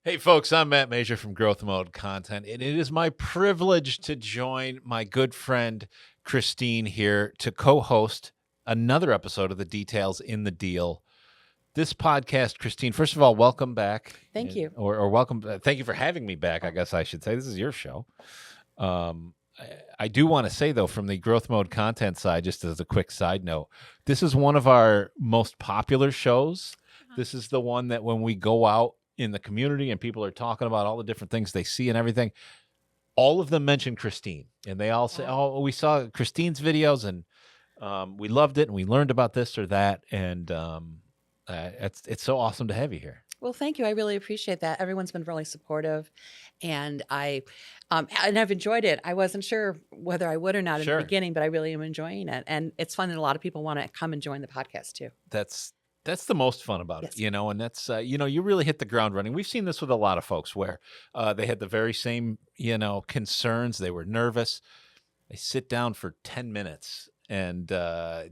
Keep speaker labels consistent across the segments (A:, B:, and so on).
A: Hey folks, I'm Matt Masur from Growth Mode Content, and it is my privilege to join my good friend Christine here to co-host another episode of The Details in the Deal. This podcast, Christine, first of all, welcome back.
B: Thank you.
A: Or welcome. Thank you for having me back, I guess I should say. This is your show. I do want to say, though, from the Growth Mode Content side, just as a quick side note, this is one of our most popular shows. This is the one that when we go out in the community and people are talking about all the different things they see and everything, all of them mention Christine, and they all say, "Oh, we saw Christine's videos and we loved it, and we learned about this or that." And it's so awesome to have you here.
B: Well, thank you. I really appreciate that. Everyone's been really supportive, and I've enjoyed it. I wasn't sure whether I would or not in
A: Sure.
B: the beginning, but I really am enjoying it, and it's fun that a lot of people want to come and join the podcast too.
A: That's the most fun about it,
B: Yes.
A: and that's, you really hit the ground running. We've seen this with a lot of folks where they had the very same, concerns. They were nervous. They sit down for 10 minutes and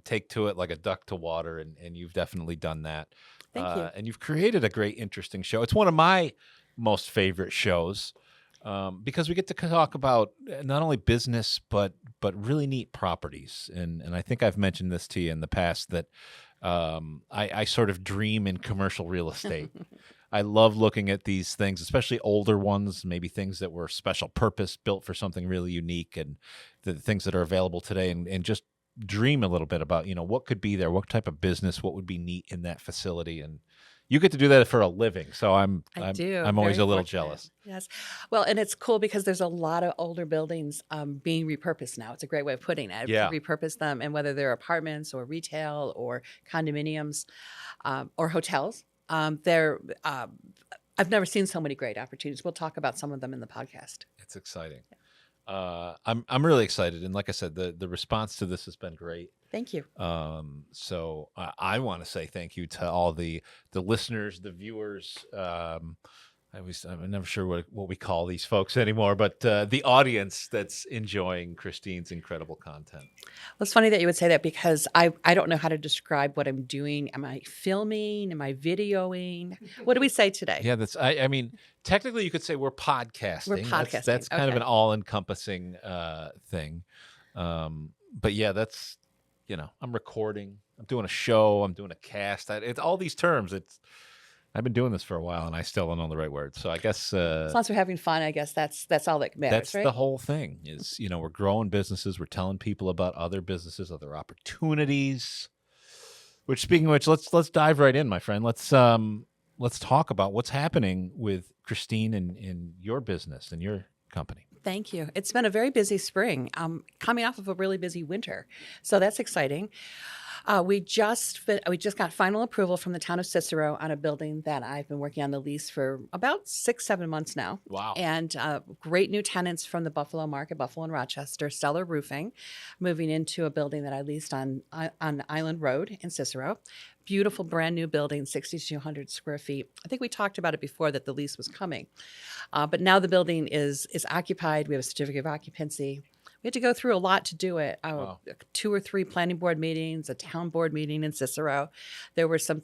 A: take to it like a duck to water. And you've definitely done that.
B: Thank you.
A: And you've created a great, interesting show. It's one of my most favorite shows because we get to talk about not only business, but really neat properties. And I think I've mentioned this to you in the past that I sort of dream in commercial real estate. I love looking at these things, especially older ones, maybe things that were special purpose, built for something really unique, and the things that are available today, and just dream a little bit about, what could be there, what type of business, what would be neat in that facility. And you get to do that for a living. So I'm always
B: Very
A: a little
B: fortunate.
A: jealous.
B: Yes. Well, and it's cool because there's a lot of older buildings being repurposed now. It's a great way of putting it.
A: Yeah.
B: Repurpose them, and whether they're apartments or retail or condominiums or hotels, I've never seen so many great opportunities. We'll talk about some of them in the podcast.
A: It's exciting. I'm really excited. And like I said, the response to this has been great.
B: Thank you.
A: So I want to say thank you to all the listeners, the viewers. I'm never sure what we call these folks anymore, but the audience that's enjoying Christine's incredible content.
B: Well, it's funny that you would say that because I don't know how to describe what I'm doing. Am I filming? Am I videoing? What do we say today?
A: Yeah, I mean, technically you could say we're podcasting.
B: We're podcasting.
A: That's kind of
B: Okay.
A: an all-encompassing thing. But yeah, that's, I'm recording, I'm doing a show, I'm doing a cast. It's all these terms. I've been doing this for a while and I still don't know the right words. So I guess
B: As long as we're having fun, I guess that's all that matters,
A: that's
B: right?
A: the whole thing is, we're growing businesses. We're telling people about other businesses, other opportunities, which speaking of which, let's dive right in, my friend. Let's talk about what's happening with Christine and your business and your company.
B: Thank you. It's been a very busy spring, coming off of a really busy winter. So that's exciting. We just got final approval from the town of Cicero on a building that I've been working on the lease for about 6-7 months now.
A: Wow.
B: And great new tenants from the Buffalo market, Buffalo and Rochester, Stellar Roofing, moving into a building that I leased on Island Road in Cicero. Beautiful brand new building, 6,200 square feet. I think we talked about it before that the lease was coming. But now the building is occupied. We have a certificate of occupancy. We had to go through a lot to do it.
A: Wow.
B: 2 or 3 planning board meetings, a town board meeting in Cicero. There were some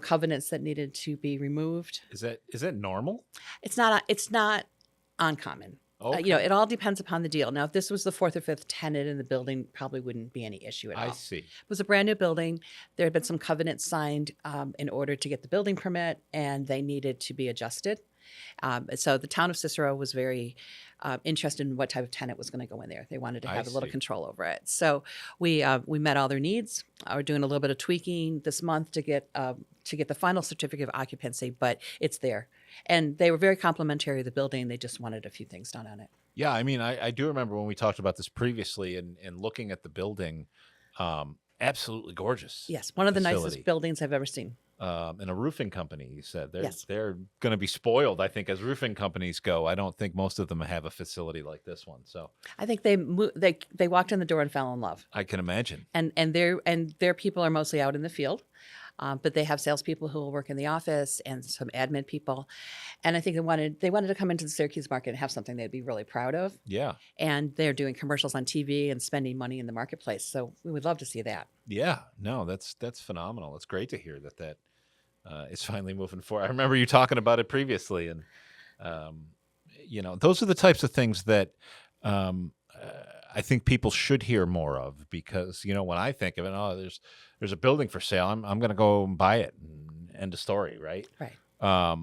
B: covenants that needed to be removed.
A: Is that normal?
B: It's not uncommon.
A: Okay.
B: It all depends upon the deal. Now, if this was the 4th or 5th tenant in the building, probably wouldn't be any issue at all.
A: I see.
B: It was a brand new building. There had been some covenants signed in order to get the building permit, and they needed to be adjusted. So the town of Cicero was very interested in what type of tenant was going to go in there. They wanted to
A: I
B: have a little
A: see.
B: control over it. So we met all their needs. We're doing a little bit of tweaking this month to get the final certificate of occupancy, but it's there. And they were very complimentary of the building. They just wanted a few things done on it.
A: Yeah, I mean, I do remember when we talked about this previously and looking at the building, absolutely gorgeous.
B: Yes, one of the
A: facility.
B: nicest buildings I've ever seen.
A: And a roofing company, you said.
B: Yes.
A: They're going to be spoiled, I think, as roofing companies go. I don't think most of them have a facility like this one. So
B: I think they walked in the door and fell in love.
A: I can imagine.
B: And their people are mostly out in the field, but they have salespeople who will work in the office and some admin people. And I think they wanted to come into the Syracuse market and have something they'd be really proud of.
A: Yeah.
B: And they're doing commercials on TV and spending money in the marketplace. So we would love to see that.
A: Yeah. No, that's phenomenal. It's great to hear that is finally moving forward. I remember you talking about it previously, and those are the types of things that I think people should hear more of, because when I think of it, there's a building for sale, I'm going to go and buy it, and end of story, right?
B: Right.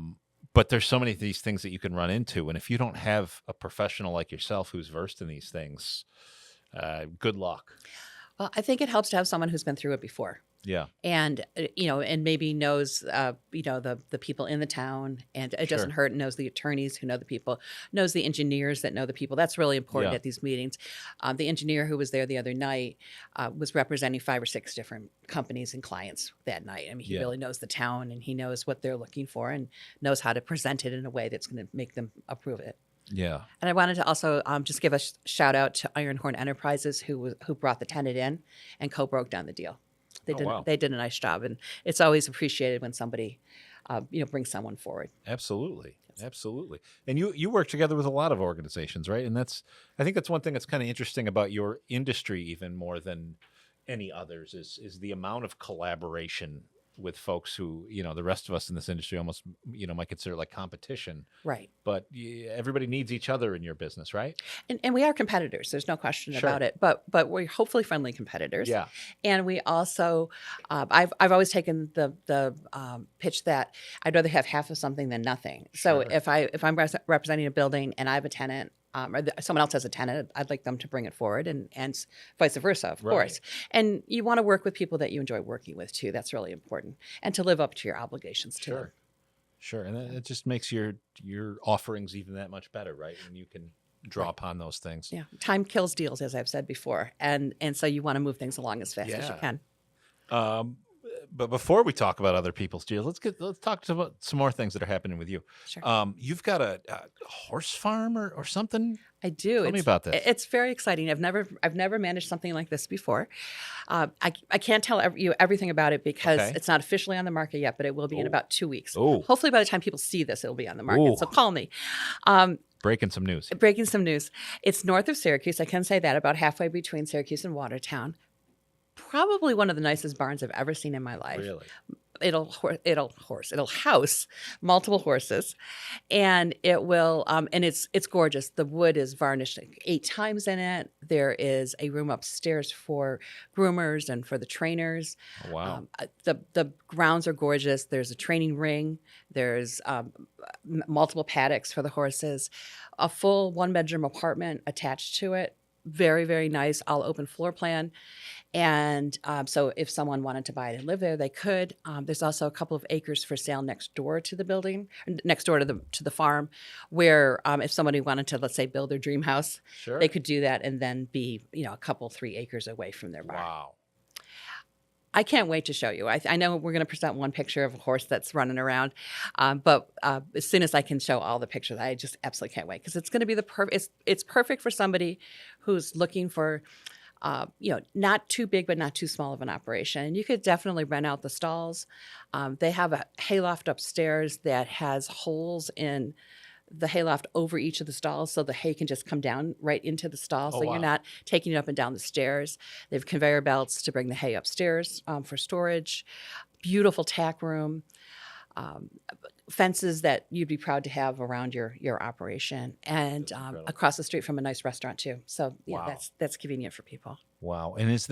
A: But there's so many of these things that you can run into, and if you don't have a professional like yourself who's versed in these things, good luck.
B: Well, I think it helps to have someone who's been through it before.
A: Yeah.
B: And, and maybe knows, the people in the town, and it doesn't hurt, and knows the attorneys who know the people, knows the engineers that know the people. That's really important at these meetings. The engineer who was there the other night was representing 5 or 6 different companies and clients that night. I mean, he really knows the town, and he knows what they're looking for, and knows how to present it in a way that's going to make them approve it.
A: Yeah.
B: And I wanted to also just give a shout out to Ironhorn Enterprises, who brought the tenant in and co-broke down the deal. They did a nice job, and it's always appreciated when somebody, brings someone forward.
A: Absolutely. Absolutely. And you work together with a lot of organizations, right? And I think that's one thing that's kind of interesting about your industry, even more than any others, is the amount of collaboration with folks who, the rest of us in this industry almost, might consider like competition.
B: Right.
A: But everybody needs each other in your business, right?
B: And we are competitors. There's no question about it. But we're hopefully friendly competitors.
A: Yeah.
B: And we also, I've always taken the pitch that I'd rather have half of something than nothing. So if I'm representing a building and I have a tenant, or someone else has a tenant, I'd like them to bring it forward, and vice versa, of course. And you want to work with people that you enjoy working with too. That's really important, and to live up to your obligations too.
A: Sure, and it just makes your offerings even that much better, right? And you can draw upon those things.
B: Yeah, time kills deals, as I've said before, and so you want to move things along as fast as you can.
A: But before we talk about other people's deals, let's talk about some more things that are happening with you.
B: Sure.
A: You've got a horse farm or something.
B: I do.
A: Tell me about this.
B: It's very exciting. I've never managed something like this before. I can't tell you everything about it because it's not officially on the market yet, but it will be in about 2 weeks. Hopefully, by the time people see this, it'll be on the market. So call me.
A: Breaking some news.
B: It's north of Syracuse. I can say that, about halfway between Syracuse and Watertown. Probably one of the nicest barns I've ever seen in my life.
A: Really?
B: It'll house multiple horses, and it will and it's gorgeous. The wood is varnished 8 times in it. There is a room upstairs for groomers and for the trainers.
A: Oh, wow.
B: The grounds are gorgeous. There's a training ring. There's multiple paddocks for the horses. A full 1-bedroom apartment attached to it. Very, very nice, all open floor plan. And so if someone wanted to buy it and live there, they could. There's also a couple of acres for sale next door to the building, next door to the farm, where if somebody wanted to, let's say, build their dream house, they could do that and then be, a couple, 3 acres away from their barn.
A: Wow.
B: I can't wait to show you. I know we're going to present one picture of a horse that's running around, but as soon as I can show all the pictures, I just absolutely can't wait, because it's going to be it's perfect for somebody who's looking for, not too big but not too small of an operation. And you could definitely rent out the stalls. They have a hayloft upstairs that has holes in the hayloft over each of the stalls, so the hay can just come down right into the stall, so you're not taking it up and down the stairs. They have conveyor belts to bring the hay upstairs for storage. Beautiful tack room. Fences that you'd be proud to have around your operation, and across the street from a nice restaurant too. So that's convenient for people.
A: Wow. And is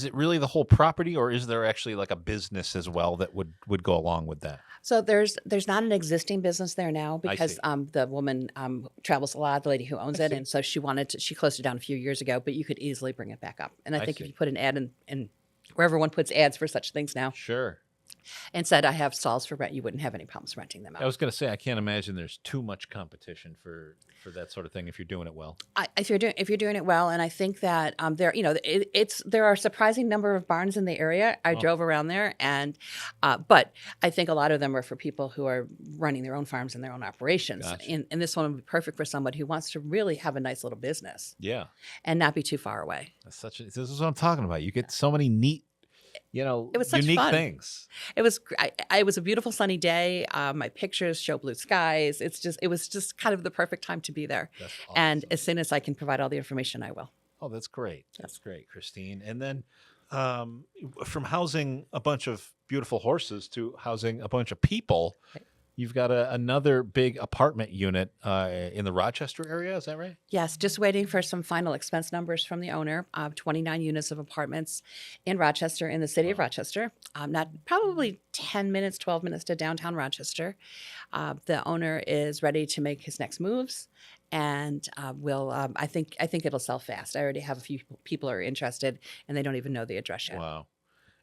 A: it really the whole property, or is there actually like a business as well that would go along with that?
B: So there's not an existing business there now, because the woman travels a lot, the lady who owns it, and so she closed it down a few years ago, but you could easily bring it back up. And I think if you put an ad in wherever one puts ads for such things now.
A: Sure.
B: And said, I have stalls for rent, you wouldn't have any problems renting them out.
A: I was going to say, I can't imagine there's too much competition for that sort of thing if you're doing it well.
B: If you're doing it well, and I think that there are a surprising number of barns in the area. I drove around there, and but I think a lot of them are for people who are running their own farms and their own operations.
A: Gotcha.
B: And this one would be perfect for somebody who wants to really have a nice little business.
A: Yeah.
B: And not be too far away.
A: This is what I'm talking about. You get so many neat,
B: it was such
A: unique
B: fun.
A: things.
B: It was a beautiful sunny day. My pictures show blue skies. It was just kind of the perfect time to be there.
A: That's awesome.
B: And as soon as I can provide all the information, I will.
A: Oh, that's great. That's great, Christine. And then from housing a bunch of beautiful horses to housing a bunch of people.
B: Right.
A: You've got another big apartment unit in the Rochester area. Is that right?
B: Yes, just waiting for some final expense numbers from the owner of 29 units of apartments in Rochester, in the city of Rochester. Not probably 10 minutes, 12 minutes to downtown Rochester. The owner is ready to make his next moves, and will. I think it'll sell fast. I already have a few people who are interested, and they don't even know the address yet.
A: Wow.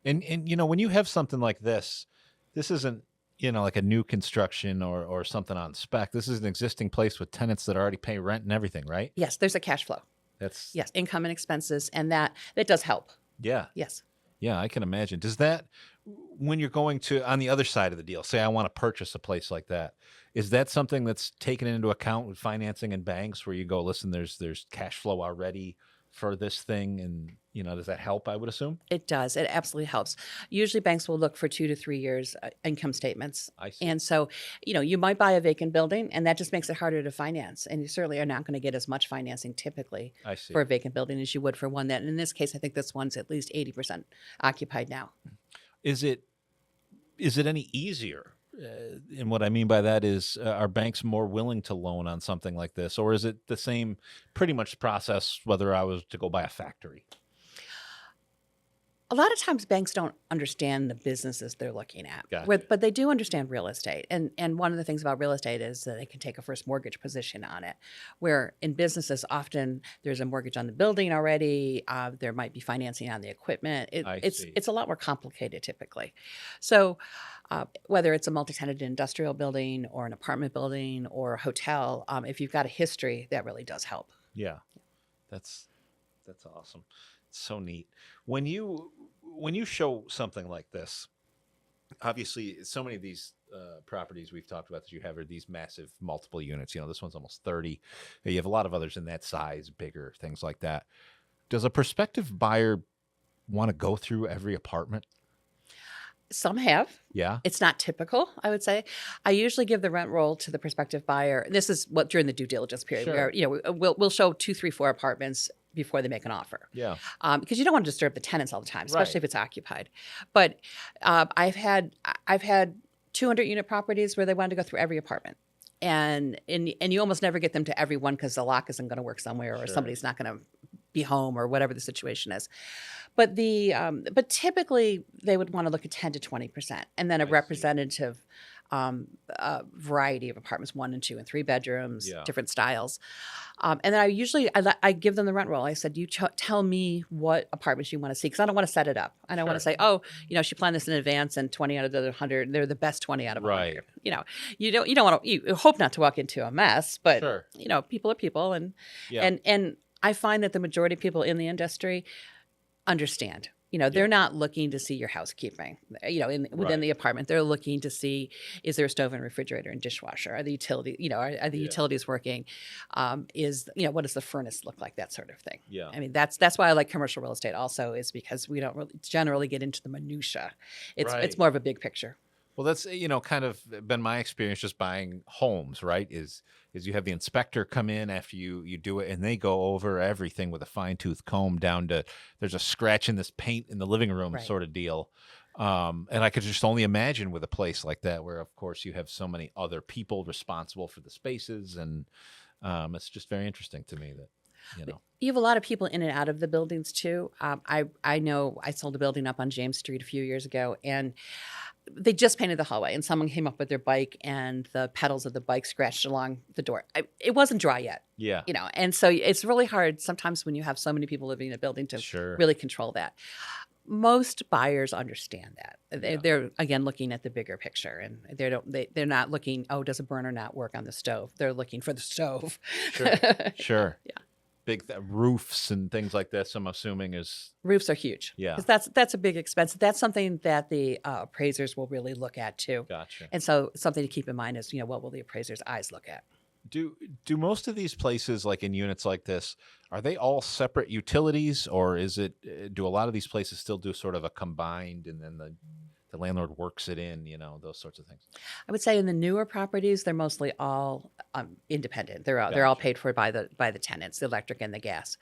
A: And when you have something like this isn't like a new construction or something on spec. This is an existing place with tenants that already pay rent and everything, right?
B: Yes, there's a cash flow.
A: That's
B: Yes, income and expenses, and that does help.
A: yeah.
B: Yes.
A: Yeah, I can imagine. Does that, when you're going to, on the other side of the deal, say I want to purchase a place like that, is that something that's taken into account with financing and banks where you go, listen, there's cash flow already for this thing, and does that help? I would assume
B: It does. It absolutely helps. Usually banks will look for 2 to 3 years income statements.
A: I see.
B: And so, you might buy a vacant building, and that just makes it harder to finance. And you certainly are not going to get as much financing typically
A: I see.
B: for a vacant building as you would for one that, in this case, I think this one's at least 80% occupied now.
A: Is it any easier? And what I mean by that is, are banks more willing to loan on something like this, or is it the same pretty much process whether I was to go buy a factory?
B: A lot of times banks don't understand the businesses they're looking at,
A: Gotcha.
B: but they do understand real estate. And one of the things about real estate is that they can take a first mortgage position on it, where in businesses often there's a mortgage on the building already. There might be financing on the equipment.
A: I see.
B: It's a lot more complicated typically. So whether it's a multi-tenant industrial building or an apartment building or a hotel, if you've got a history, that really does help.
A: Yeah, that's awesome. It's so neat. When you show something like this, obviously so many of these properties we've talked about that you have are these massive multiple units. This one's almost 30. You have a lot of others in that size, bigger, things like that. Does a prospective buyer want to go through every apartment?
B: Some have.
A: Yeah.
B: It's not typical, I would say. I usually give the rent roll to the prospective buyer. This is what during the due diligence period.
A: Sure.
B: Where, we'll show 2, 3, 4 apartments before they make an offer.
A: Yeah.
B: Because you don't want to disturb the tenants all the time, especially
A: Right.
B: if it's occupied. But I've had 200 unit properties where they wanted to go through every apartment. And you almost never get them to every one because the lock isn't going to work somewhere, or
A: Sure.
B: somebody's not going to be home, or whatever the situation is. But but typically they would want to look at 10 to 20%, and then a
A: I see.
B: representative variety of apartments, 1 and 2 and 3 bedrooms,
A: Yeah.
B: different styles. And then I give them the rent roll. I said, you tell me what apartments you want to see, because I don't want to set it up. I don't want to
A: Sure.
B: say, oh, she planned this in advance, and 20 out of the 100, they're the best 20 out of 100.
A: Right.
B: You don't want to. You hope not to walk into a mess, but
A: Sure.
B: people are people, and
A: Yeah.
B: and I find that the majority of people in the industry understand. They're not looking to see your housekeeping, within
A: Right.
B: the apartment. They're looking to see, is there a stove and refrigerator and dishwasher? Are the utilities, are the
A: Yeah.
B: utilities working? What does the furnace look like? That sort of thing.
A: Yeah.
B: I mean, that's why I like commercial real estate also, is because we don't really generally get into the minutia. It's
A: Right.
B: more of a big picture.
A: Well, that's kind of been my experience just buying homes, right? Is you have the inspector come in after you do it, and they go over everything with a fine-tooth comb down to there's a scratch in this paint in the living room
B: Right.
A: sort of deal. And I could just only imagine with a place like that where, of course, you have so many other people responsible for the spaces, and it's just very interesting to me that,
B: You have a lot of people in and out of the buildings too. I know I sold a building up on James Street a few years ago, and they just painted the hallway, and someone came up with their bike, and the pedals of the bike scratched along the door. It wasn't dry yet,
A: Yeah.
B: and so it's really hard sometimes when you have so many people living in a building to
A: Sure.
B: really control that. Most buyers understand that.
A: Yeah.
B: They're again looking at the bigger picture, and they're not looking, oh, does a burner not work on the stove? They're looking for the stove.
A: Sure. Sure.
B: Yeah.
A: Big roofs and things like this, I'm assuming, is
B: Roofs are huge.
A: Yeah.
B: 'Cause that's a big expense. That's something that the appraisers will really look at too.
A: gotcha.
B: And so something to keep in mind is, what will the appraiser's eyes look at?
A: Do most of these places, like in units like this, are they all separate utilities, or is it? Do a lot of these places still do sort of a combined, and then the the landlord works it in, those sorts of things.
B: I would say in the newer properties, they're mostly all independent. They're all
A: Gotcha.
B: paid for by the tenants, the electric and the gas.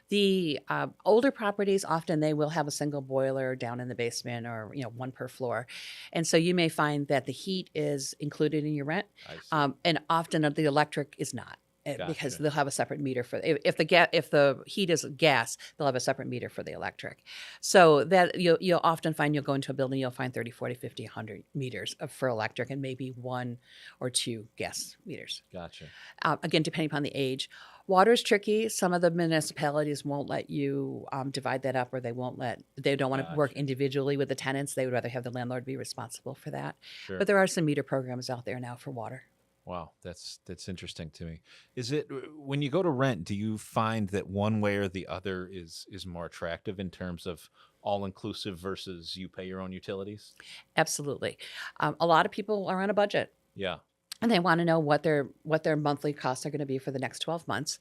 B: The older properties, often they will have a single boiler down in the basement, or one per floor, and so you may find that the heat is included in your rent,
A: I see.
B: and often the electric is not. Because
A: Gotcha.
B: they'll have a separate meter for if the heat is gas, they'll have a separate meter for the electric. So that you'll often find you'll go into a building, you'll find 30, 40, 50, 100 meters for electric and maybe 1 or 2 gas meters.
A: Gotcha.
B: Again, depending upon the age. Water is tricky. Some of the municipalities won't let you divide that up, or they don't want to work
A: Gotcha.
B: individually with the tenants. They would rather have the landlord be responsible for that.
A: Sure.
B: But there are some meter programs out there now for water.
A: Wow, that's interesting to me. Is it when you go to rent, do you find that one way or the other is more attractive in terms of all inclusive versus you pay your own utilities?
B: Absolutely. A lot of people are on a budget.
A: Yeah.
B: And they want to know what their monthly costs are going to be for the next 12 months.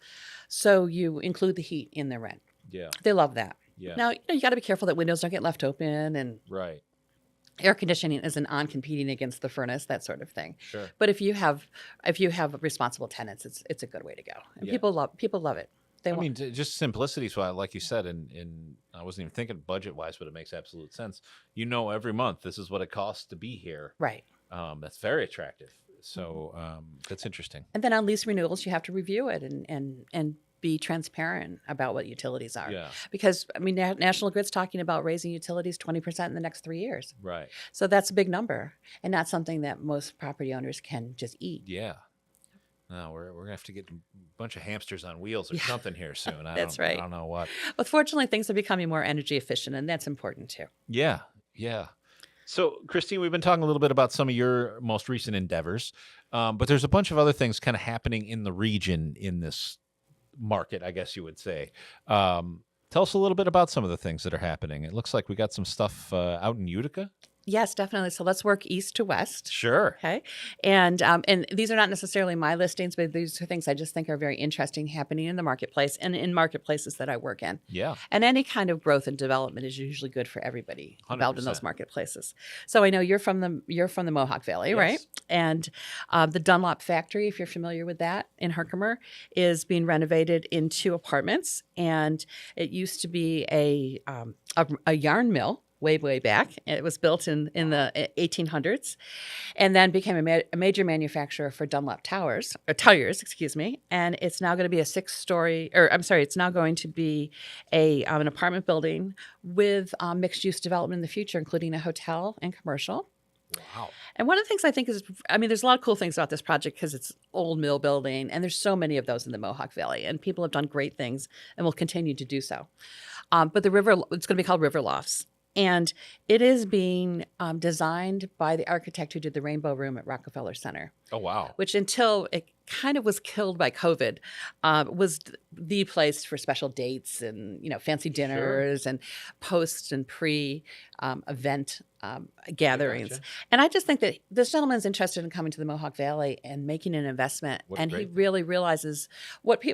B: So you include the heat in their rent.
A: Yeah.
B: They love that.
A: Yeah.
B: Now, you got to be careful that windows don't get left open, and
A: Right.
B: air conditioning isn't on competing against the furnace, that sort of thing.
A: Sure.
B: But if you have responsible tenants, it's a good way to go. And
A: Yeah.
B: people love it.
A: I mean, just simplicity. So, like you said, and I wasn't even thinking budget wise, but it makes absolute sense. Every month this is what it costs to be here.
B: Right.
A: That's very attractive. So that's interesting.
B: And then on lease renewals, you have to review it and be transparent about what utilities are.
A: Yeah.
B: Because, I mean, National Grid's talking about raising utilities 20% in the next 3 years.
A: Right.
B: So that's a big number, and not something that most property owners can just eat.
A: Yeah. No, we're gonna have to get a bunch of hamsters on wheels or something here soon.
B: That's right.
A: I don't know what.
B: But fortunately, things are becoming more energy efficient, and that's important too.
A: Yeah. Yeah. So, Christine, we've been talking a little bit about some of your most recent endeavors, but there's a bunch of other things kind of happening in the region in this market, I guess you would say. Tell us a little bit about some of the things that are happening. It looks like we got some stuff out in Utica.
B: Yes, definitely. So let's work east to west.
A: Sure.
B: Okay. And these are not necessarily my listings, but these are things I just think are very interesting happening in the marketplace and in marketplaces that I work in.
A: Yeah.
B: And any kind of growth and development is usually good for everybody involved in those
A: 100%.
B: marketplaces. So I know you're from the Mohawk Valley,
A: Yes.
B: right? And the Dunlop factory, if you're familiar with that, in Herkimer, is being renovated into apartments. And it used to be a yarn mill. Way back. It was built in the 1800s, and then became a major manufacturer for Dunlop tires, excuse me. And it's now going to be it's now going to be an apartment building with mixed use development in the future, including a hotel and commercial.
A: Wow.
B: And one of the things I think is, there's a lot of cool things about this project because it's old mill building, and there's so many of those in the Mohawk Valley, and people have done great things and will continue to do so. But it's going to be called River Lofts. And it is being designed by the architect who did the Rainbow Room at Rockefeller Center.
A: Oh, wow.
B: Which, until it kind of was killed by COVID, was the place for special dates and fancy dinners and post and pre event gatherings.
A: Gotcha.
B: And I just think that this gentleman is interested in coming to the Mohawk Valley and making an investment, and he really realizes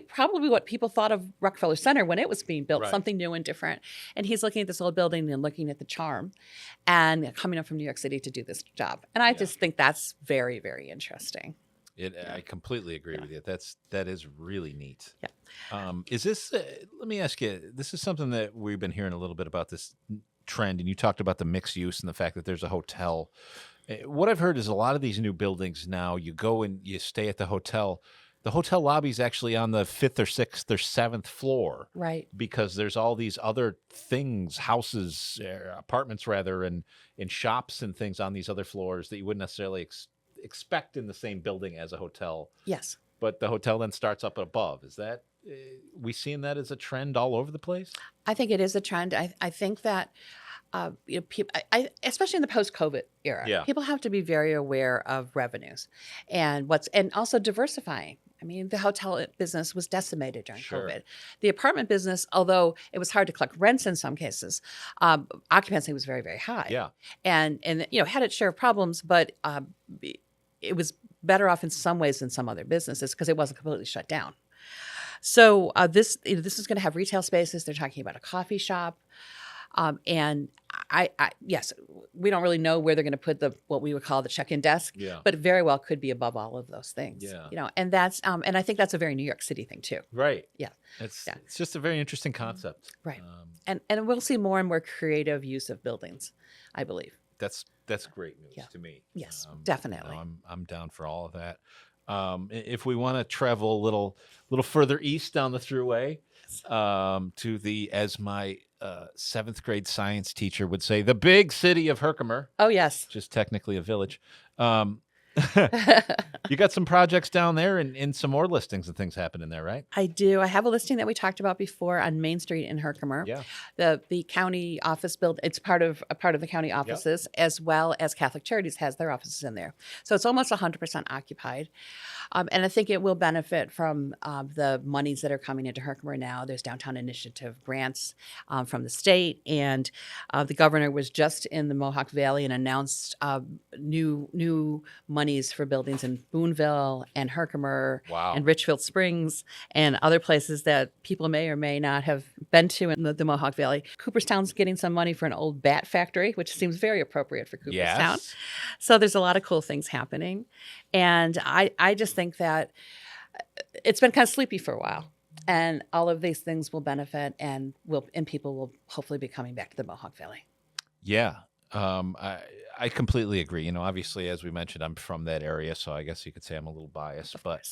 B: probably what people thought of Rockefeller Center when it was being built,
A: Right.
B: something new and different. And he's looking at this old building and looking at the charm, and coming up from New York City to do this job. And I just think that's very, very interesting.
A: I completely agree with you. That is really neat.
B: Yeah.
A: Is this? Let me ask you. This is something that we've been hearing a little bit about, this trend, and you talked about the mixed use and the fact that there's a hotel. What I've heard is a lot of these new buildings now, you go and you stay at the hotel. The hotel lobby is actually on the 5th or 6th or 7th floor,
B: Right.
A: because there's all these other things, houses, apartments rather, and shops and things on these other floors that you wouldn't necessarily expect in the same building as a hotel.
B: Yes.
A: But the hotel then starts up above. Is that we seeing that as a trend all over the place?
B: I think it is a trend. I think that people, especially in the post-COVID era, people have to be very aware of revenues and also diversifying. I mean, the hotel business was decimated during COVID. The apartment business, although it was hard to collect rents in some cases, occupancy was very, very high.
A: Yeah.
B: And had its share of problems, but it was better off in some ways than some other businesses because it wasn't completely shut down. So this is going to have retail spaces. They're talking about a coffee shop. And Yes, we don't really know where they're going to put what we would call the check-in desk,
A: Yeah.
B: but it very well could be above all of those things.
A: Yeah.
B: And that's and I think that's a very New York City thing too.
A: Right.
B: Yeah.
A: It's
B: Yeah.
A: it's just a very interesting concept.
B: Right. And we'll see more and more creative use of buildings, I believe.
A: That's great news to me.
B: Yes, definitely.
A: I'm down for all of that. If we want to travel a little further east down the thruway, to the, as my 7th grade science teacher would say, the big city of Herkimer.
B: Oh yes,
A: which is technically a village. You got some projects down there and some more listings and things happening there, right?
B: I do. I have a listing that we talked about before on Main Street in Herkimer.
A: Yeah.
B: The county office build. It's part of the county offices, as well as Catholic Charities has their offices in there. So it's almost 100% occupied, and I think it will benefit from the monies that are coming into Herkimer now. There's downtown initiative grants from the state, and the governor was just in the Mohawk Valley and announced new monies for buildings in Boonville and Herkimer and Richfield Springs and other places that people may or may not have been to in the Mohawk Valley. Cooperstown's getting some money for an old bat factory, which seems very appropriate for Cooperstown.
A: Yes.
B: So there's a lot of cool things happening. And I just think that it's been kind of sleepy for a while. And all of these things will benefit and people will hopefully be coming back to the Mohawk Valley.
A: Yeah. I completely agree. Obviously, as we mentioned, I'm from that area, so I guess you could say I'm a little biased. But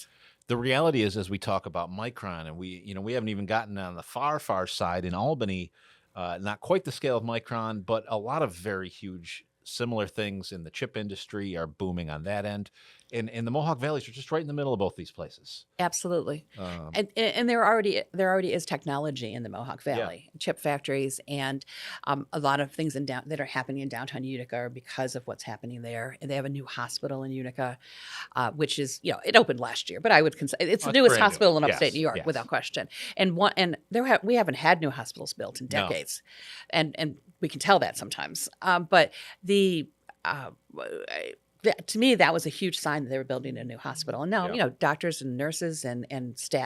A: the reality is, as we talk about Micron, and we haven't even gotten on the far side in Albany, not quite the scale of Micron, but a lot of very huge similar things in the chip industry are booming on that end. And the Mohawk Valleys are just right in the middle of both these places.
B: Absolutely. And there already is technology in the Mohawk Valley, chip factories, and a lot of things that are happening in downtown Utica are because of what's happening there. And they have a new hospital in Utica, which is, it opened last year, but I would consider it's the newest hospital in upstate New York, without question. And we haven't had new hospitals built in decades, and we can tell that sometimes. But to me, that was a huge sign that they were building a new hospital. And now, doctors and nurses and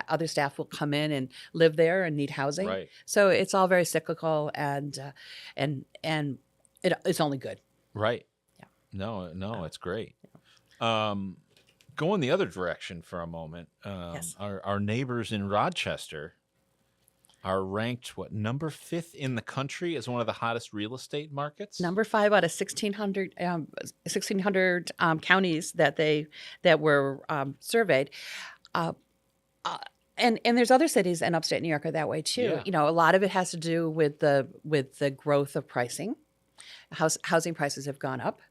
B: other staff will come in and live there and need housing.
A: Right.
B: So it's all very cyclical, and it's only good.
A: Right. Yeah. No, it's great. Going the other direction for a moment, our neighbors in Rochester are ranked, number 5th in the country as one of the hottest real estate markets?
B: Number 5 out of 1,600 counties that were surveyed. And there's other cities in upstate New York are that way too.
A: Yeah.
B: A lot of it has to do with the growth of pricing. Housing prices have gone up.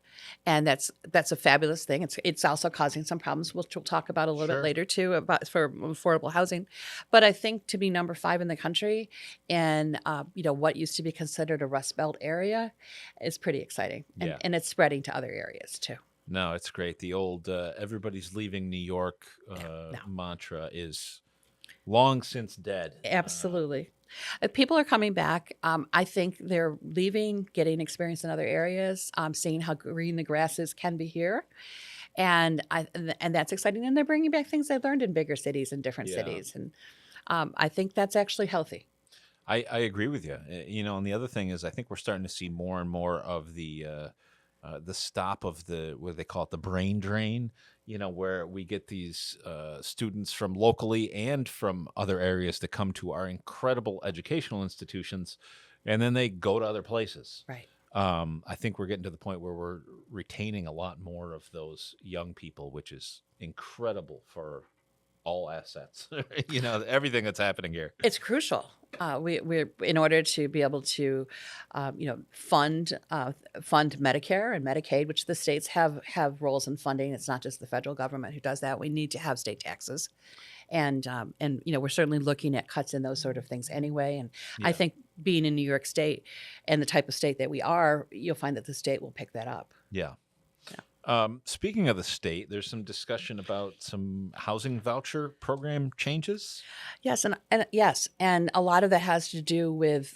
B: And that's a fabulous thing. It's also causing some problems, which we'll talk about a little bit later too, for affordable housing. But I think to be number 5 in the country, and what used to be considered a Rust Belt area, is pretty exciting, and it's spreading to other areas too.
A: No, it's great. The old "everybody's leaving New York" mantra is long since dead.
B: Absolutely. People are coming back. I think they're leaving, getting experience in other areas, seeing how green the grasses can be here. And that's exciting. And they're bringing back things they learned in bigger cities and different cities. And I think that's actually healthy.
A: I agree with you. And the other thing is, I think we're starting to see more and more of the stop of what they call it, the brain drain, where we get these students from locally and from other areas that come to our incredible educational institutions, and then they go to other places.
B: Right.
A: I think we're getting to the point where we're retaining a lot more of those young people, which is incredible for all assets, everything that's happening here.
B: It's crucial. We're in order to be able to, fund Medicare and Medicaid, which the states have roles in funding. It's not just the federal government who does that. We need to have state taxes, and we're certainly looking at cuts in those sort of things anyway. And I think being in New York State and the type of state that we are, you'll find that the state will pick that up.
A: Yeah. Speaking of the state, there's some discussion about some housing voucher program changes.
B: Yes, and a lot of that has to do with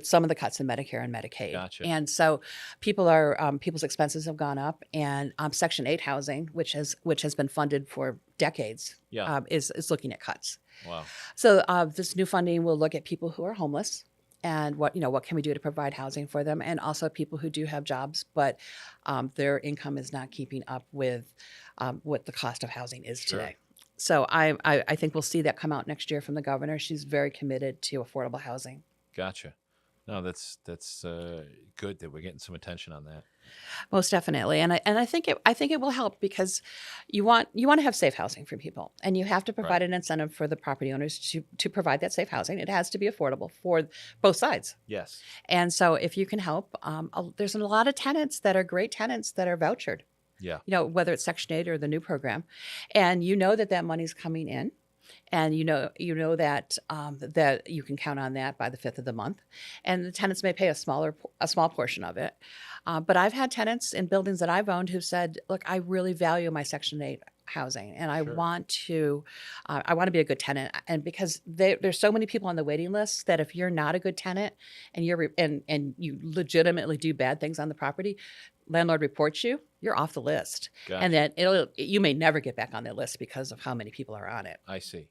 B: some of the cuts in Medicare and Medicaid.
A: Gotcha.
B: And so people's expenses have gone up, and Section 8 housing, which has been funded for decades, is looking at cuts.
A: Wow.
B: So this new funding will look at people who are homeless and what can we do to provide housing for them, and also people who do have jobs, but their income is not keeping up with what the cost of housing is
A: Sure.
B: today. So I think we'll see that come out next year from the governor. She's very committed to affordable housing.
A: Gotcha. No, that's good that we're getting some attention on that.
B: Most definitely, and I think it will help, because you want to have safe housing for people, and you have to provide an incentive for the property owners to provide that safe housing. It has to be affordable for both sides.
A: Yes.
B: And so if you can help, there's a lot of tenants that are great tenants that are vouchered.
A: Yeah.
B: Whether it's Section 8 or the new program, and that money's coming in. And you know that that you can count on that by the 5th of the month, and the tenants may pay a small portion of it. But I've had tenants in buildings that I've owned who said, "Look, I really value my Section 8 housing, and I want to be a good tenant." And because there's so many people on the waiting list that if you're not a good tenant and and you legitimately do bad things on the property, landlord reports you, you're off the list.
A: Gotcha.
B: And then you may never get back on that list because of how many people are on it.
A: I see.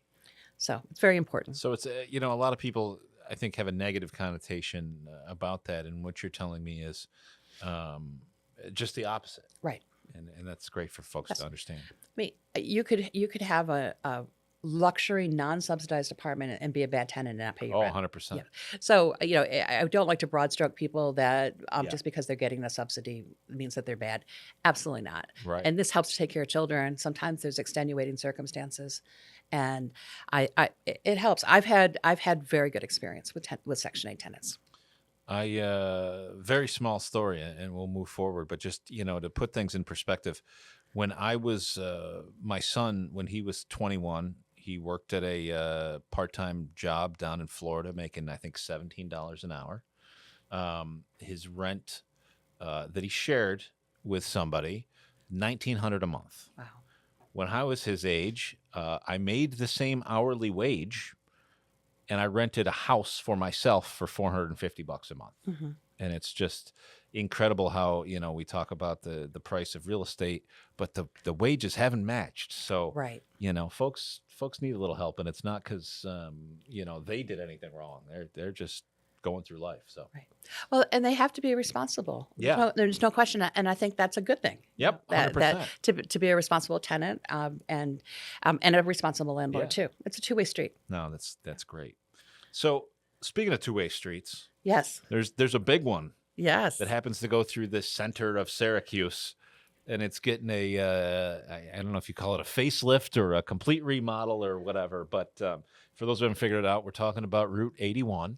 B: So it's very important.
A: So it's a lot of people, I think, have a negative connotation about that, and what you're telling me is just the opposite.
B: Right.
A: And that's great for folks to understand.
B: I mean, you could have a luxury non-subsidized apartment and be a bad tenant and not pay your rent.
A: 100%.
B: Yeah. So, I don't like to broad stroke people that just because they're getting the subsidy means that they're bad. Absolutely not.
A: Right.
B: And this helps to take care of children. Sometimes there's extenuating circumstances, and it helps. I've had very good experience with Section 8 tenants.
A: Very small story, and we'll move forward. But just, to put things in perspective, when I was, my son, when he was 21, he worked at a part-time job down in Florida, making, I think, $17 an hour. His rent that he shared with somebody, $1,900 a month.
B: Wow.
A: When I was his age, I made the same hourly wage, and I rented a house for myself for $450 a month.
B: Mm-hmm.
A: And it's just incredible how, we talk about the price of real estate, but the wages haven't matched. So,
B: right.
A: Folks need a little help, and it's not because, they did anything wrong. They're just going through life. So,
B: right. Well, and they have to be responsible.
A: Yeah.
B: There's no question. And I think that's a good thing.
A: Yep. 100%.
B: That to be a responsible tenant, and a responsible landlord too. It's a two-way street.
A: No, that's great. So, speaking of two-way streets,
B: Yes.
A: there's a big one.
B: Yes.
A: That happens to go through the center of Syracuse, and it's getting I don't know if you call it a facelift or a complete remodel or whatever, but for those who haven't figured it out, we're talking about Route 81.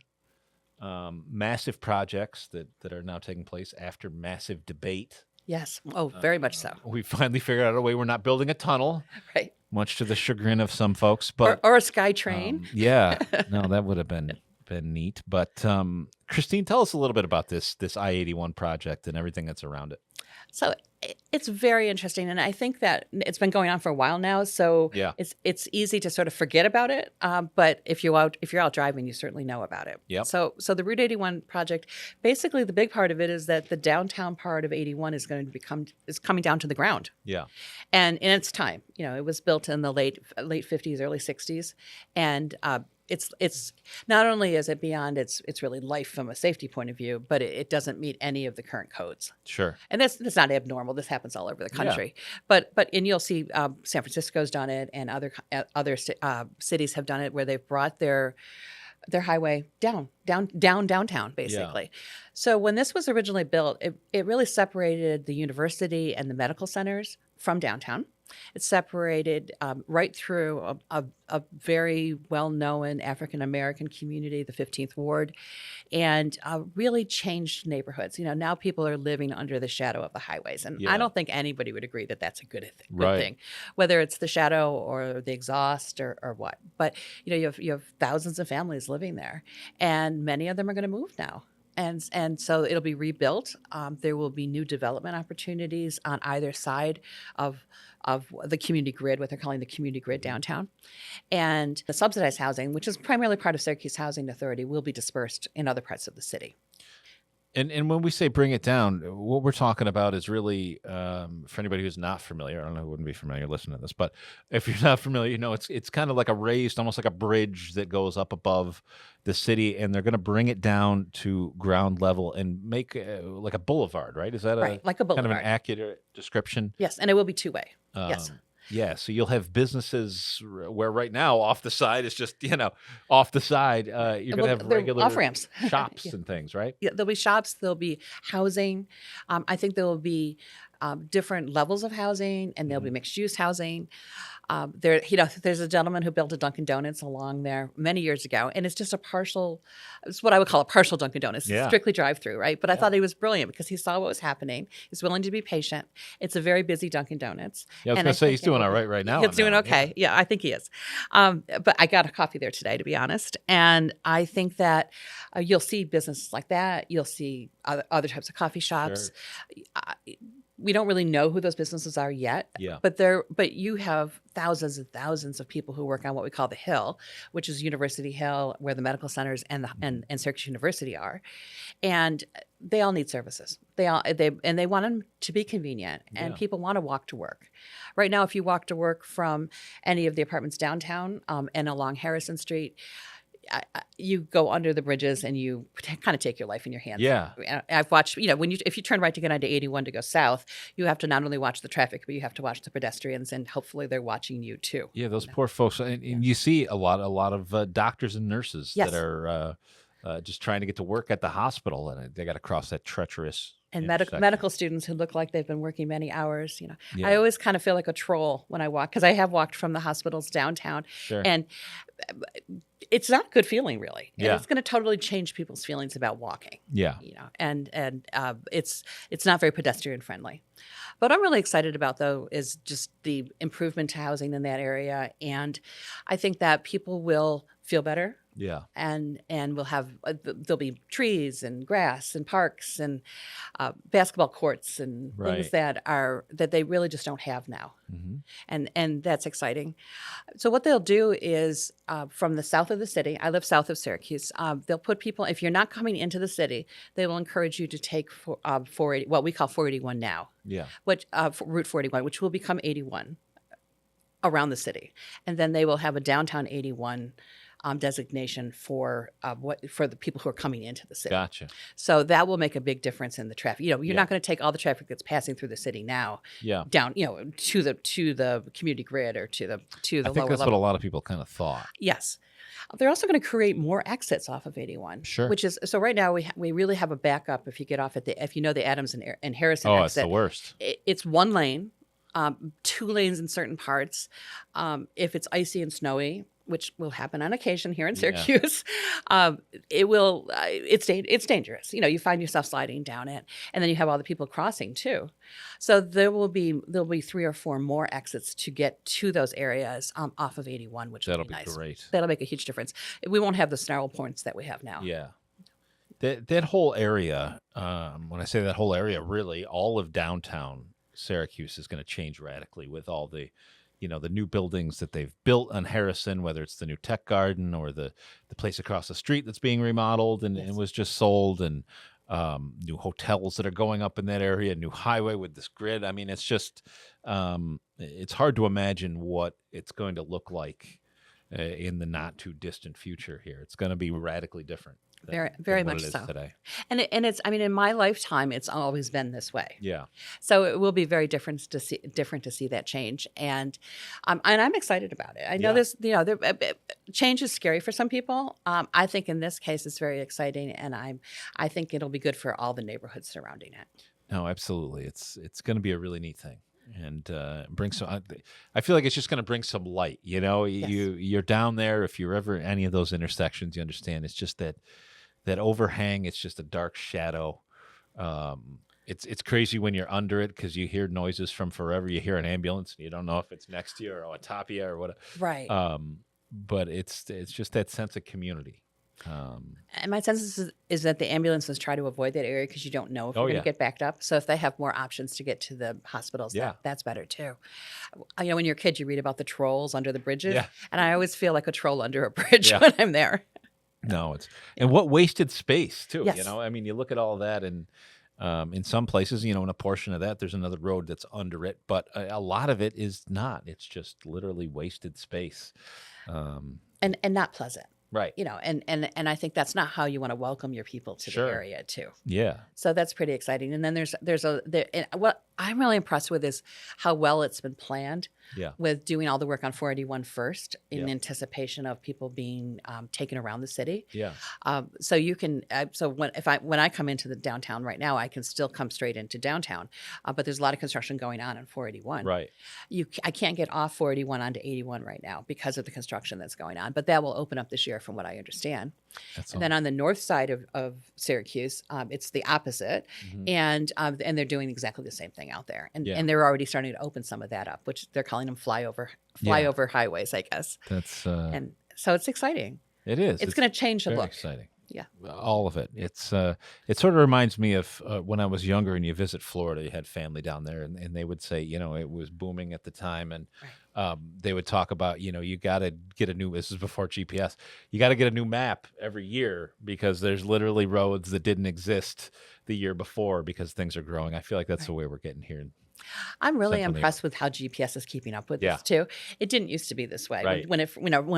A: Massive projects that are now taking place after massive debate.
B: Yes. Oh, very much so.
A: We finally figured out a way we're not building a tunnel,
B: Right.
A: much to the chagrin of some folks. But
B: or a sky train.
A: Yeah, no, that would have been neat. But Christine, tell us a little bit about this I-81 project and everything that's around it.
B: So it's very interesting, and I think that it's been going on for a while now. So
A: Yeah.
B: it's easy to sort of forget about it. But if you're out driving, you certainly know about it.
A: Yep.
B: So the Route 81 project, basically the big part of it is that the downtown part of 81 is coming down to the ground.
A: Yeah.
B: And in its time, it was built in the late 50s, early 60s, and it's not only is it beyond its really life from a safety point of view, but it doesn't meet any of the current codes.
A: Sure.
B: And that's not abnormal. This happens all over the country. Yeah. But you'll see San Francisco's done it, and other cities have done it, where they've brought their highway downtown, basically. Yeah. So when this was originally built, it really separated the university and the medical centers from downtown. It separated right through a very well-known African-American community, the 15th Ward, and really changed neighborhoods. Now people are living under the shadow of the highways. And I don't think anybody would agree that that's a good thing, whether it's the shadow or the exhaust or what. But, you have thousands of families living there, and many of them are going to move now. And so it'll be rebuilt. There will be new development opportunities on either side of the community grid, what they're calling the community grid downtown. And the subsidized housing, which is primarily part of Syracuse Housing Authority, will be dispersed in other parts of the city.
A: And when we say bring it down, what we're talking about is really, for anybody who's not familiar, I don't know who wouldn't be familiar listening to this, but if you're not familiar, it's kind of like a raised, almost like a bridge that goes up above the city, and they're going to bring it down to ground level and make like a boulevard, right? Is that
B: Right, like a
A: kind of an
B: boulevard.
A: accurate description?
B: Yes, and it will be two-way. Yes.
A: Yeah, so you'll have businesses where right now off the side is just, off the side, you're going to have
B: They're
A: regular
B: off-ramps.
A: shops
B: Yeah.
A: and things, right?
B: Yeah, there'll be shops, there'll be housing. I think there will be different levels of housing, and there'll be mixed-use housing. There's a gentleman who built a Dunkin' Donuts along there many years ago, and it's just it's what I would call a partial Dunkin' Donuts.
A: Yeah.
B: It's strictly drive-through, right? But I thought he was brilliant because he saw what was happening. He's willing to be patient. It's a very busy Dunkin' Donuts.
A: Yeah, I was
B: and
A: going to say
B: think
A: he's
B: it
A: doing
B: will
A: all
B: be-
A: right right now.
B: He's
A: on
B: doing
A: that one,
B: okay. Yeah, I think he is. But I got a coffee there today, to be honest. And I think that you'll see businesses like that. You'll see other types of coffee shops. We don't really know who those businesses are yet.
A: Yeah.
B: But you have thousands and thousands of people who work on what we call the Hill, which is University Hill, where the medical centers and Syracuse University are, and they all need services. They want them to be convenient, and people want to walk to work. Right now, if you walk to work from any of the apartments downtown and along Harrison Street, you go under the bridges and you kind of take your life in your hands.
A: Yeah.
B: I've watched, if you turn right to get onto 81 to go south, you have to not only watch the traffic, but you have to watch the pedestrians, and hopefully they're watching you too.
A: Yeah, those poor folks. And you see a lot of doctors and nurses
B: Yes.
A: that are just trying to get to work at the hospital, and they got to cross that treacherous
B: And
A: intersection.
B: medical students who look like they've been working many hours.
A: Yeah.
B: I always kind of feel like a troll when I walk, because I have walked from the hospitals downtown,
A: Sure.
B: and it's not a good feeling, really. And
A: Yeah.
B: it's going to totally change people's feelings about walking.
A: Yeah.
B: And it's not very pedestrian friendly. What I'm really excited about, though, is just the improvement to housing in that area, and I think that people will feel better.
A: Yeah.
B: And we'll have there'll be trees and grass and parks and basketball courts and things that they really just don't have now, and that's exciting. So what they'll do is from the south of the city, I live south of Syracuse. They'll put people, if you're not coming into the city, they will encourage you to take 480, what we call 481 now,
A: Yeah.
B: which Route 41, which will become 81 around the city, and then they will have a downtown 81. Designation for the people who are coming into the city.
A: Gotcha.
B: So that will make a big difference in the traffic. You're not going to take all the traffic that's passing through the city now down, to the community grid or to the
A: I think
B: lower
A: that's
B: level.
A: what a lot of people kind of thought.
B: Yes. They're also going to create more exits off of 81.
A: Sure.
B: Which is, so right now we really have a backup if you get off if the Adams and Harrison
A: Oh,
B: exit.
A: it's the worst.
B: It's one lane, 2 lanes in certain parts. If it's icy and snowy, which will happen on occasion here in Syracuse, it's dangerous. You find yourself sliding down it, and then you have all the people crossing too. So there'll be 3 or 4 more exits to get to those areas off of 81, which will be nice.
A: Great.
B: That'll make a huge difference. We won't have the snarl points that we have now.
A: Yeah. That whole area, when I say that whole area, really all of downtown Syracuse is going to change radically with all the the new buildings that they've built on Harrison, whether it's the new tech garden or the place across the street that's being remodeled and was just sold, and new hotels that are going up in that area, new highway with this grid. I mean, it's just, it's hard to imagine what it's going to look like in the not too distant future here. It's going to be radically different.
B: Very
A: than what
B: much
A: it is
B: so.
A: Today.
B: And it's, in my lifetime, it's always been this way.
A: Yeah.
B: So it will be very different to see that change, and I'm excited about it. I know this, change is scary for some people. I think in this case, it's very exciting, and I think it'll be good for all the neighborhoods surrounding it.
A: No, absolutely. It's going to be a really neat thing, and bring some. I feel like it's just going to bring some light. You're down there. If you're ever any of those intersections, you understand. It's just that overhang. It's just a dark shadow. It's crazy when you're under it because you hear noises from forever. You hear an ambulance, and you don't know if it's next to you or on top of you or what.
B: Right.
A: But it's just that sense of community.
B: And my sense is that the ambulances try to avoid that area because you don't know if you're going to get backed up. So if they have more options to get to the hospitals, that's better too. When you're a kid, you read about the trolls under the bridges, and I always feel like a troll under a bridge when I'm there.
A: No, and what wasted space too.
B: Yes.
A: I mean, you look at all of that, and in some places, in a portion of that, there's another road that's under it, but a lot of it is not. It's just literally wasted space,
B: And not pleasant.
A: right?
B: And I think that's not how you want to welcome your people to
A: Sure.
B: the area too.
A: Yeah,
B: So that's pretty exciting. And then and what I'm really impressed with is how well it's been planned.
A: yeah,
B: With doing all the work on 481 first in
A: Yeah.
B: anticipation of people being taken around the city.
A: yeah.
B: So you can. So when I come into the downtown right now, I can still come straight into downtown, but there's a lot of construction going on 481.
A: Right.
B: I can't get off 481 onto 81 right now because of the construction that's going on. But that will open up this year, from what I understand.
A: That's
B: And then on the north side of Syracuse, it's the opposite,
A: Mhm.
B: and they're doing exactly the same thing out there,
A: Yeah.
B: and they're already starting to open some of that up, which they're calling them flyover highways, I guess.
A: That's
B: And so it's exciting.
A: it is.
B: It's going to change the
A: very
B: look.
A: exciting.
B: Yeah.
A: All of it. It's it sort of reminds me of when I was younger and you visit Florida. You had family down there, and they would say, it was booming at the time, and they would talk about, you got to get a new. This is before GPS. You got to get a new map every year because there's literally roads that didn't exist the year before because things are growing. I feel like that's the way we're getting here.
B: I'm really
A: Central New
B: impressed with how GPS is keeping up with
A: Yeah.
B: this too. It didn't used to be this way
A: Right.
B: when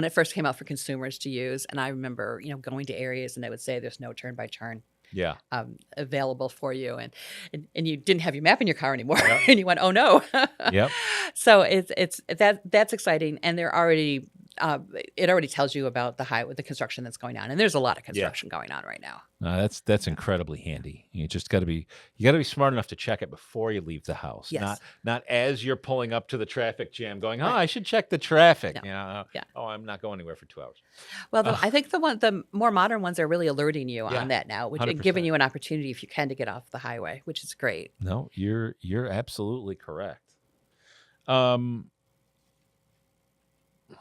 B: it first came out for consumers to use. And I remember, going to areas and they would say there's no turn by turn
A: Yeah.
B: available for you, and you didn't have your map in your car anymore,
A: Yep.
B: and you went, oh no.
A: Yep.
B: So that's exciting, and they're already. It already tells you about the construction that's going on, and there's a lot of construction going on right now.
A: That's incredibly handy. You just got to be smart enough to check it before you leave the house.
B: Yes.
A: Not as you're pulling up to the traffic jam going,
B: Right.
A: I should check the traffic.
B: No. Yeah.
A: Oh, I'm not going anywhere for 2 hours.
B: Well, I think the more modern ones are really alerting you
A: Yeah,
B: on that now, which
A: 100%.
B: giving you an opportunity if you can to get off the highway, which is great.
A: No, you're absolutely correct.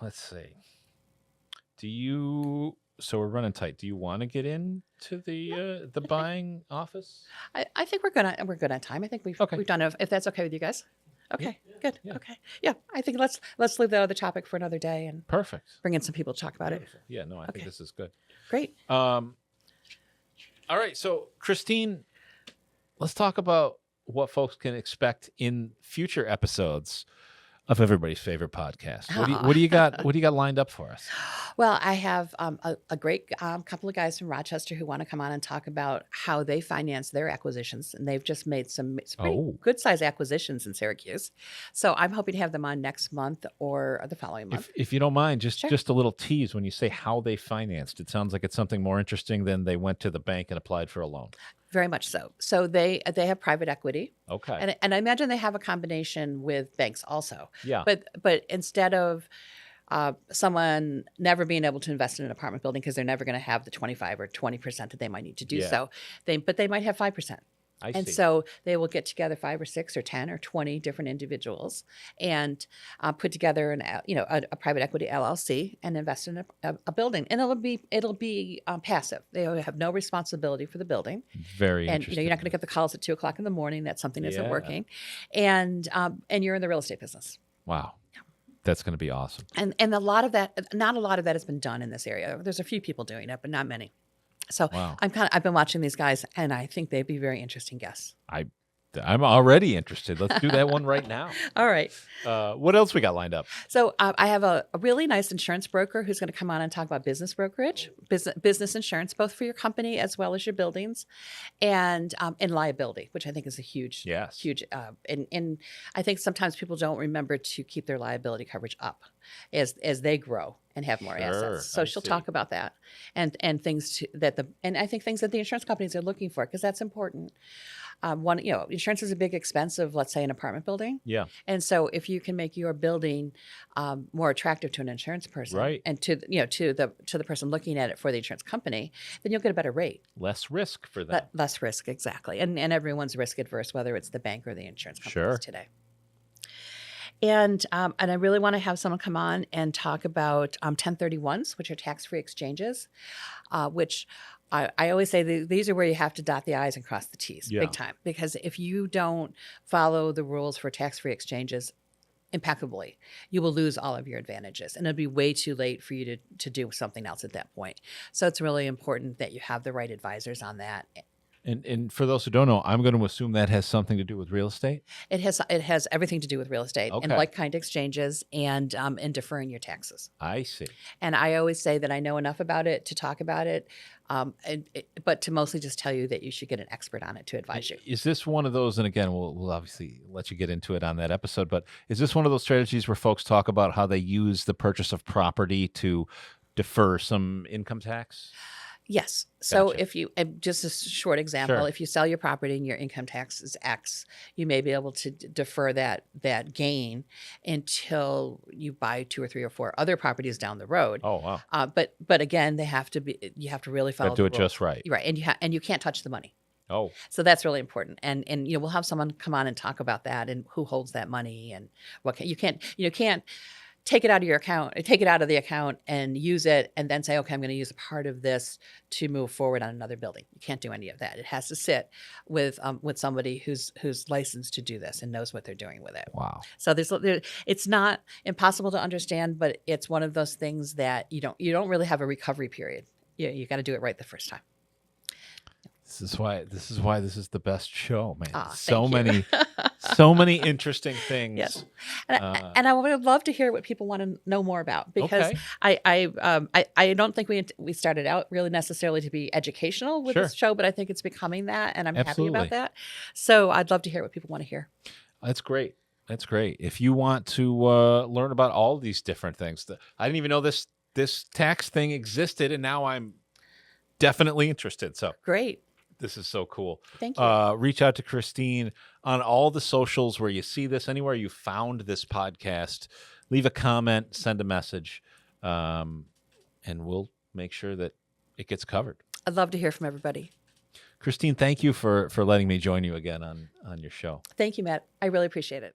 A: Let's see. So we're running tight. Do you want to get into the buying office?
B: I think we're good on time. I think we've done it. If that's okay with you guys. Okay, good.
A: Yeah.
B: Okay, yeah. I think let's leave that other topic for another day and
A: Perfect.
B: bring in some people to talk about it.
A: Beautiful. Yeah, no, I think this is good.
B: Great.
A: All right, so Christine, let's talk about what folks can expect in future episodes of everybody's favorite podcast. What do you got? What do you got lined up for us?
B: Well, I have a great couple of guys from Rochester who want to come on and talk about how they finance their acquisitions, and they've just made some pretty good size acquisitions in Syracuse. So I'm hoping to have them on next month or the following month.
A: If you don't mind,
B: Sure.
A: just a little tease when you say how they financed. It sounds like it's something more interesting than they went to the bank and applied for a loan.
B: Very much so. So they have private equity,
A: Okay.
B: and I imagine they have a combination with banks also.
A: Yeah.
B: But instead of someone never being able to invest in an apartment building because they're never going to have the 25 or 20% that they might need to do
A: Yeah.
B: so, but they might have 5%.
A: I
B: And
A: see.
B: so they will get together 5 or 6 or 10 or 20 different individuals and put together a private equity LLC and invest in a building. And it'll be passive. They have no responsibility for the building.
A: Very
B: And
A: interesting.
B: you're not going to get the calls at 2:00 in the morning that something isn't
A: Yeah.
B: working, and you're in the real estate business.
A: Wow. That's going to be awesome.
B: And not a lot of that has been done in this area. There's a few people doing it, but not many. So
A: Wow.
B: I've been watching these guys, and I think they'd be very interesting guests.
A: I'm already interested. Let's do that one right now.
B: All right.
A: What else we got lined up?
B: So I have a really nice insurance broker who's going to come on and talk about business brokerage, business insurance, both for your company as well as your buildings, and liability, which I think is a huge,
A: Yes.
B: huge. And I think sometimes people don't remember to keep their liability coverage up as they grow and have more
A: Sure,
B: assets. So
A: I
B: she'll
A: see.
B: talk about that and things and I think things that the insurance companies are looking for, because that's important. Insurance is a big expense of, let's say, an apartment building.
A: Yeah.
B: And so if you can make your building more attractive to an insurance person,
A: Right.
B: and to the person looking at it for the insurance company, then you'll get a better rate.
A: Less risk for them.
B: Less risk, exactly. And everyone's risk adverse, whether it's the bank or the insurance companies
A: Sure.
B: today. And I really want to have someone come on and talk about 1031s, which are tax-free exchanges, which I always say these are where you have to dot the I's and cross the T's,
A: Yeah.
B: big time. Because if you don't follow the rules for tax-free exchanges, impeccably, you will lose all of your advantages, and it'll be way too late for you to do something else at that point. So it's really important that you have the right advisors on that.
A: And for those who don't know, I'm going to assume that has something to do with real estate.
B: It has everything to do with real estate and
A: Okay.
B: like kind exchanges and deferring your taxes.
A: I see.
B: And I always say that I know enough about it to talk about it, but to mostly just tell you that you should get an expert on it to advise you.
A: Is this one of those, and again, we'll obviously let you get into it on that episode, but is this one of those strategies where folks talk about how they use the purchase of property to defer some income tax?
B: Yes. So
A: Gotcha.
B: if you, just a short example,
A: Sure.
B: if you sell your property and your income tax is X, you may be able to defer that gain until you buy 2 or 3 or 4 other properties down the road.
A: Oh, wow.
B: But again, you have to really follow
A: Got to do
B: the
A: it
B: rules.
A: just right.
B: Right. And you can't touch the money.
A: Oh,
B: So that's really important. And we'll have someone come on and talk about that and who holds that money and you can't take it out of your account, take it out of the account and use it and then say, okay, I'm going to use a part of this to move forward on another building. You can't do any of that. It has to sit with somebody who's licensed to do this and knows what they're doing with it.
A: wow.
B: So it's not impossible to understand, but it's one of those things that you don't really have a recovery period. You got to do it right the first time.
A: This is why this is the best show, man.
B: Aw,
A: So
B: thank you.
A: many interesting things.
B: Yes. And I would love to hear what people want to know more about because
A: Okay.
B: I don't think we started out really necessarily to be educational with
A: Sure.
B: this show, but I think it's becoming that, and I'm happy
A: Absolutely.
B: about that. So I'd love to hear what people want to hear.
A: That's great. That's great. If you want to learn about all these different things, I didn't even know this tax thing existed, and now I'm definitely interested. So
B: Great.
A: this is so cool.
B: Thank you.
A: Reach out to Christine on all the socials where you see this, anywhere you found this podcast. Leave a comment, send a message, and we'll make sure that it gets covered.
B: I'd love to hear from everybody.
A: Christine, thank you for letting me join you again on your show.
B: Thank you, Matt. I really appreciate it.